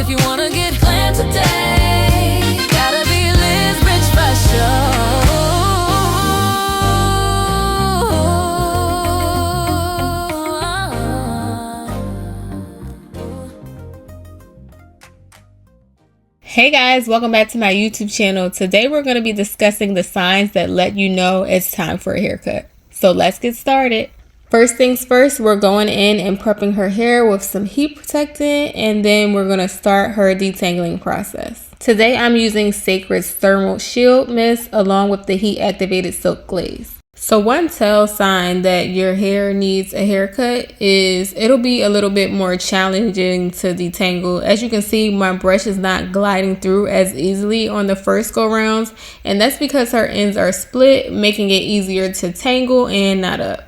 If you wanna get glam today, gotta be Liz Rich for sure. Hey guys, welcome back to my YouTube channel. Today we're going to be discussing the signs that let you know it's time for a haircut. So let's get started. First things first, we're going in and prepping her hair with some heat protectant, and then we're going to start her detangling process. Today I'm using Cécred's Thermal Shield Mist along with the heat activated silk glaze. So one tell sign that your hair needs a haircut is it'll be a little bit more challenging to detangle. As you can see, my brush is not gliding through as easily on the first go rounds, and that's because her ends are split, making it easier to tangle and knot up.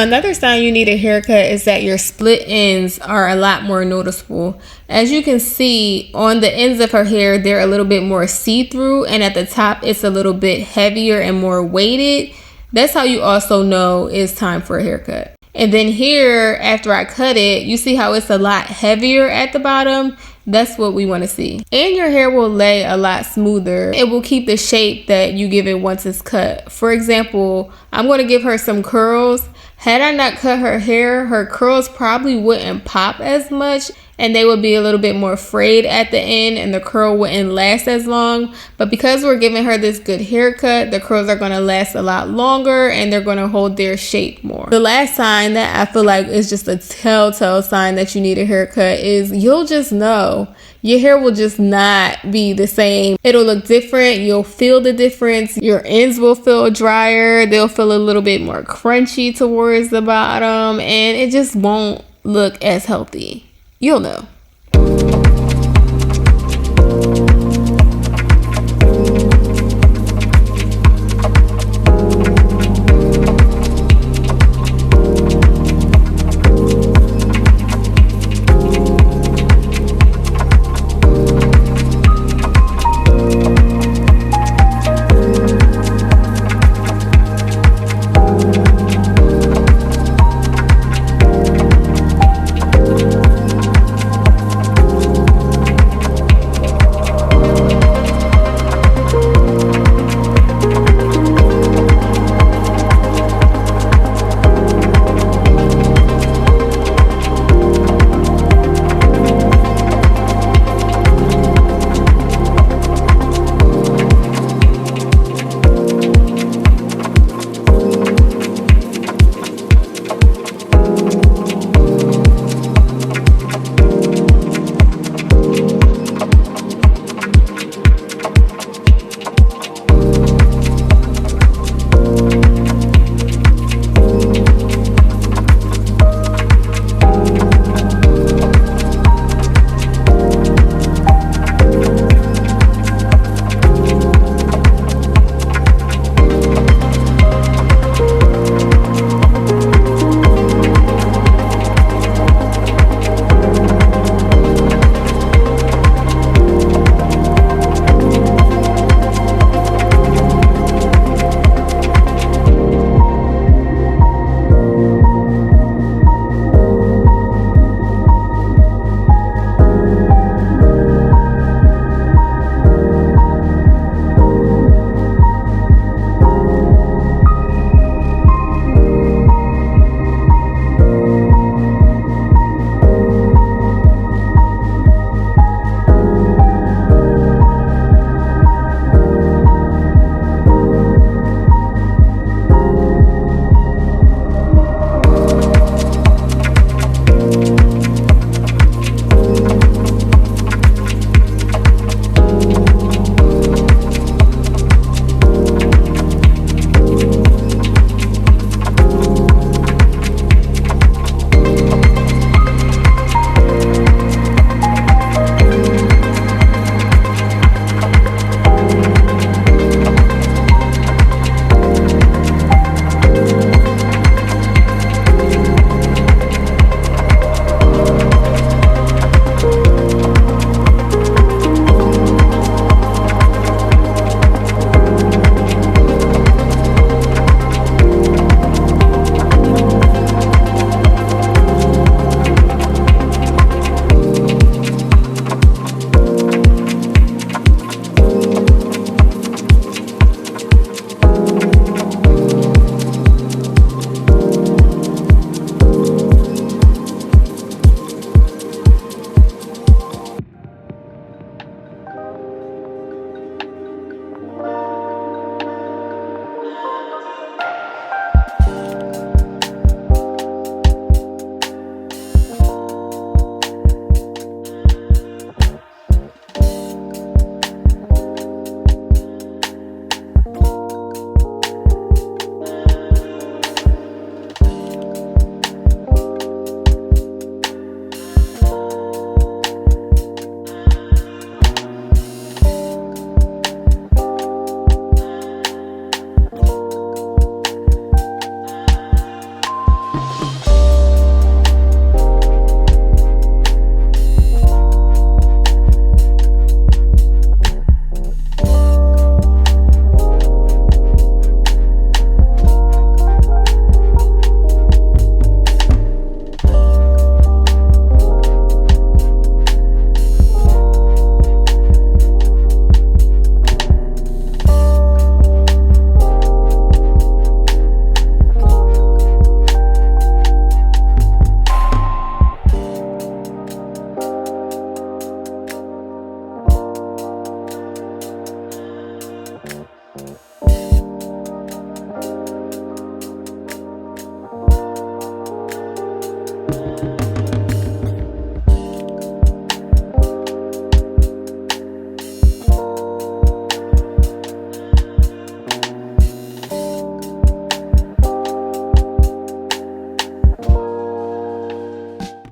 Another sign you need a haircut is that your split ends are a lot more noticeable. As you can see, on the ends of her hair, they're a little bit more see-through, and at the top, it's a little bit heavier and more weighted. That's how you also know it's time for a haircut. And then here, after I cut it, you see how it's a lot heavier at the bottom? That's what we want to see. And your hair will lay a lot smoother. It will keep the shape that you give it once it's cut. For example, I'm going to give her some curls. Had I not cut her hair, her curls probably wouldn't pop as much, and they would be a little bit more frayed at the end, and the curl wouldn't last as long. But because we're giving her this good haircut, the curls are going to last a lot longer, and they're going to hold their shape more. The last sign that I feel like is just a telltale sign that you need a haircut is you'll just know. Your hair will just not be the same. It'll look different. You'll feel the difference. Your ends will feel drier. They'll feel a little bit more crunchy towards the bottom, and it just won't look as healthy. You'll know.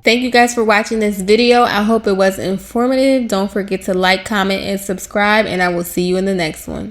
Thank you guys for watching this video. I hope it was informative. Don't forget to like, comment, and subscribe, and I will see you in the next one.